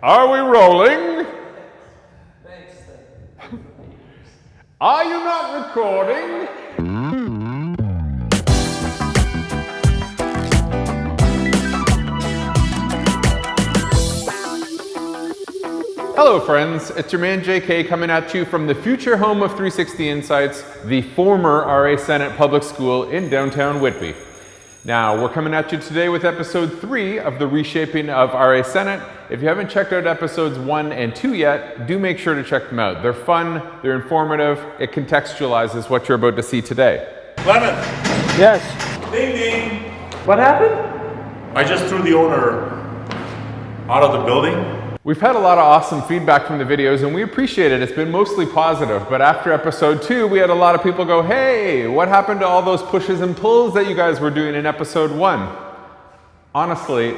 Are we rolling? Are you not recording? Hello friends, it's your man JK coming at you from the future home of 360 Insights, the former RA Sennett Public School in downtown Whitby. Now, we're coming at you today with episode 3 of the reshaping of RA Sennett. If you haven't checked out episodes 1 and 2 yet, do make sure to check them out. They're fun, they're informative, it contextualizes what you're about to see today. Clement! Yes. Ding ding! What happened? I just threw the owner out of the building. We've had a lot of awesome feedback from the videos and we appreciate it. It's been mostly positive, but after episode 2, we had a lot of people go, hey, what happened to all those pushes and pulls that you guys were doing in episode 1? Honestly,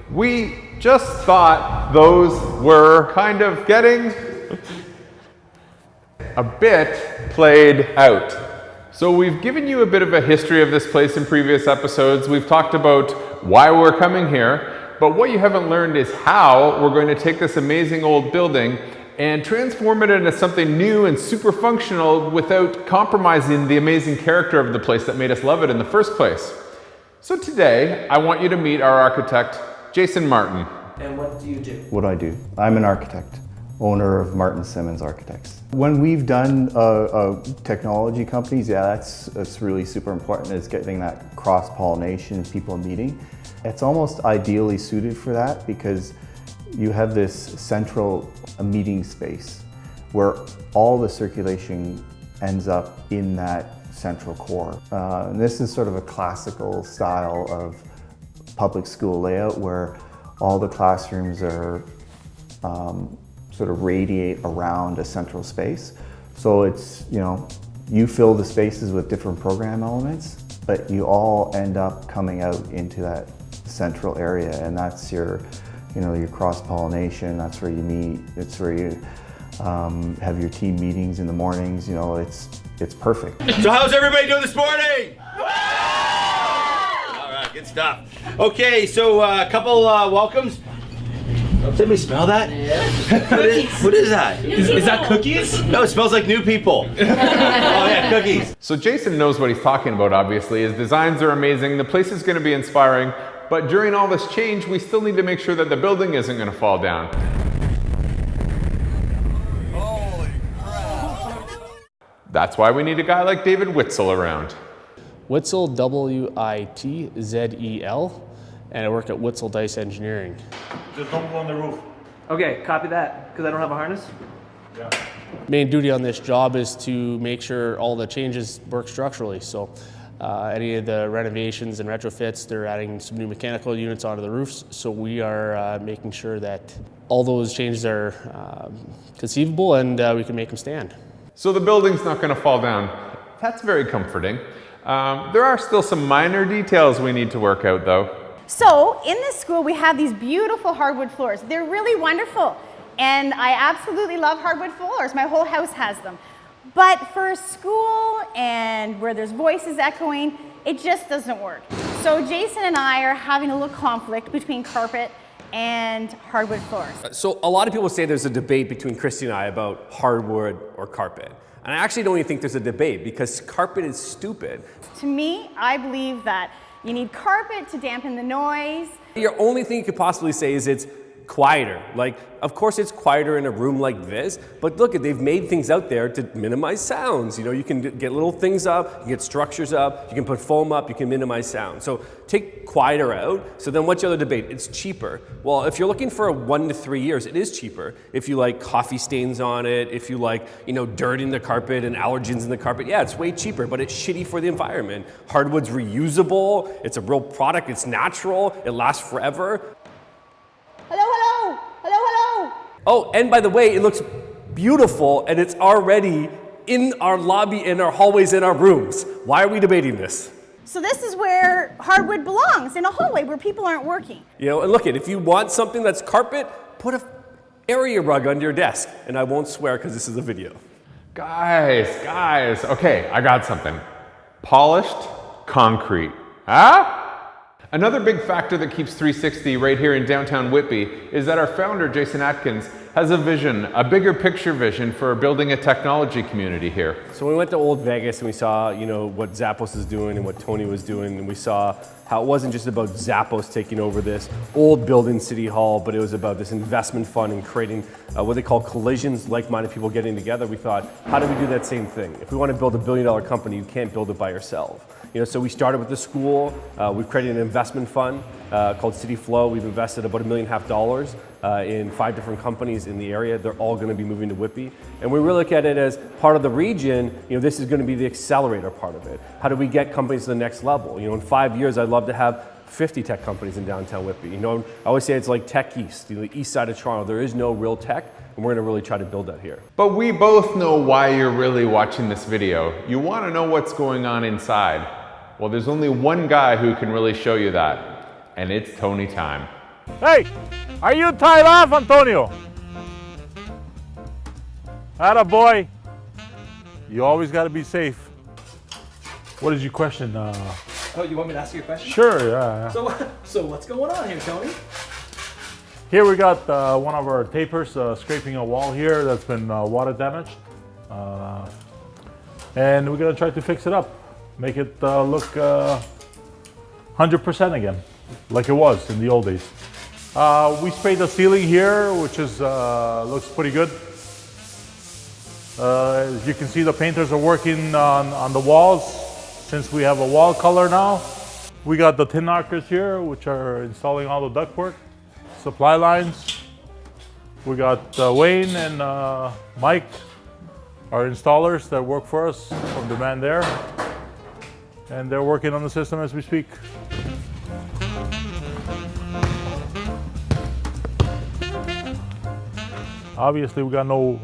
we just thought those were kind of getting a bit played out. So we've given you a bit of a history of this place in previous episodes. We've talked about why we're coming here. But what you haven't learned is how we're going to take this amazing old building and transform it into something new and super functional without compromising the amazing character of the place that made us love it in the first place. So today, I want you to meet our architect, Jason Martin. And what do you do? What do I do? I'm an architect, owner of Martin Simmons Architects. When we've done technology companies, yeah, that's really super important, is getting that cross-pollination, people meeting. It's almost ideally suited for that because you have this central meeting space where all the circulation ends up in that central core. And this is sort of a classical style of public school layout where all the classrooms are sort of radiate around a central space. So it's, you fill the spaces with different program elements, but you all end up coming out into that central area, and that's your cross-pollination. That's where you meet. It's where you have your team meetings in the mornings. It's perfect. So how's everybody doing this morning? All right, good stuff. Okay, so a couple welcomes. Does anybody smell that? Yeah. What is that? Is that cookies? No, it smells like new people. Oh yeah, cookies. So Jason knows what he's talking about, obviously. His designs are amazing, the place is going to be inspiring, but during all this change, we still need to make sure that the building isn't going to fall down. Holy crap! That's why we need a guy like David Witzel around. Witzel, W-I-T-Z-E-L, and I work at Witzel Dice Engineering. Just don't go on the roof. Okay, copy that, because I don't have a harness. Yeah. Main duty on this job is to make sure all the changes work structurally. So any of the renovations and retrofits, they're adding some new mechanical units onto the roofs. So we are making sure that all those changes are conceivable and we can make them stand. So the building's not going to fall down. That's very comforting. There are still some minor details we need to work out though. So in this school, we have these beautiful hardwood floors. They're really wonderful. And I absolutely love hardwood floors. My whole house has them. But for a school and where there's voices echoing, it just doesn't work. So Jason and I are having a little conflict between carpet and hardwood floors. So a lot of people say there's a debate between Christy and I about hardwood or carpet. And I actually don't even think there's a debate because carpet is stupid. To me, I believe that you need carpet to dampen the noise. Your only thing you could possibly say is it's quieter. Like, of course it's quieter in a room like this, but look, they've made things out there to minimize sounds. You can get little things up, you get structures up, you can put foam up, you can minimize sound. So take quieter out. So then what's the other debate? It's cheaper. Well, if you're looking for 1 to 3 years, it is cheaper. If you like coffee stains on it, if you like, dirt in the carpet and allergens in the carpet, yeah, it's way cheaper, but it's shitty for the environment. Hardwood's reusable, it's a real product, it's natural, it lasts forever. Hello, hello, hello, hello. Oh, and by the way, it looks beautiful and it's already in our lobby, in our hallways, in our rooms. Why are we debating this? So this is where hardwood belongs, in a hallway where people aren't working. And look, if you want something that's carpet, put an area rug under your desk. And I won't swear because this is a video. Guys, okay, I got something. Polished concrete. Huh? Another big factor that keeps 360 right here in downtown Whitby is that our founder, Jason Atkins, has a vision, a bigger picture vision for building a technology community here. So we went to Old Vegas and we saw, what Zappos is doing and what Tony was doing, and we saw how it wasn't just about Zappos taking over this old building, City Hall, but it was about this investment fund and creating what they call collisions, like-minded people getting together. We thought, how do we do that same thing? If we want to build $1 billion company, you can't build it by yourself. So we started with the school. We've created an investment fund called City Flow. We've invested about $1.5 million in 5 different companies in the area. They're all going to be moving to Whitby. And we really look at it as part of the region. This is going to be the accelerator part of it. How do we get companies to the next level? In 5 years, I'd love to have 50 tech companies in downtown Whitby. I always say it's like Tech East, the east side of Toronto. There is no real tech, and we're going to really try to build that here. But we both know why you're really watching this video. You want to know what's going on inside. Well, there's only one guy who can really show you that, and it's Tony time. Hey, are you tied off, Antonio? Atta boy. You always got to be safe. What is your question? Oh, you want me to ask you a question? Sure, yeah. So what's going on here, Tony? Here we got one of our tapers scraping a wall here that's been water damaged. And we're gonna try to fix it up. Make it look 100% again, like it was in the old days. We sprayed the ceiling here, which is looks pretty good. As you can see, the painters are working on the walls, since we have a wall color now. We got the tin knockers here, which are installing all the ductwork, supply lines. We got Wayne and Mike, our installers that work for us from Demand there. And they're working on the system as we speak. Obviously, we got no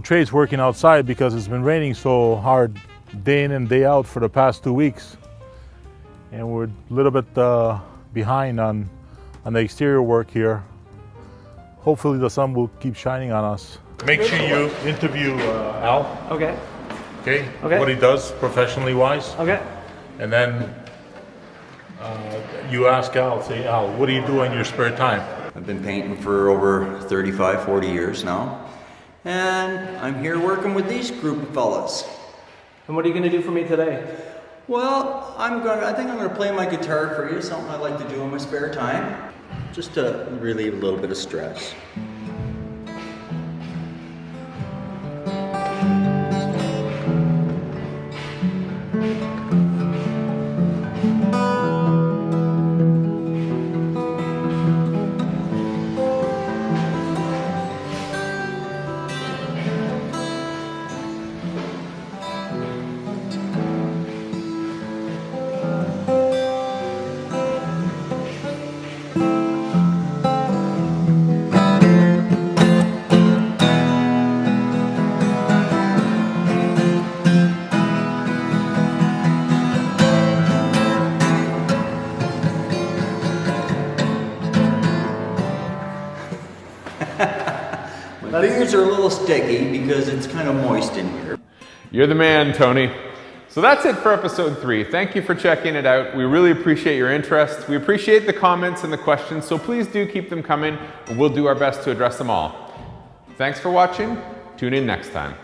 trades working outside because it's been raining so hard day in and day out for the past 2 weeks. And we're a little bit behind on the exterior work here. Hopefully the sun will keep shining on us. Make sure you interview Al. Okay. Okay. Okay. What he does professionally wise. Okay. And then you ask Al, say, Al, what do you do in your spare time? I've been painting for over 35, 40 years now. And I'm here working with these group of fellas. And what are you going to do for me today? Well, I think I'm gonna play my guitar for you, something I like to do in my spare time, just to relieve a little bit of stress. My fingers are a little sticky because it's kind of moist in here. You're the man, Tony. So that's it for episode 3. Thank you for checking it out. We really appreciate your interest. We appreciate the comments and the questions, so please do keep them coming, and we'll do our best to address them all. Thanks for watching. Tune in next time.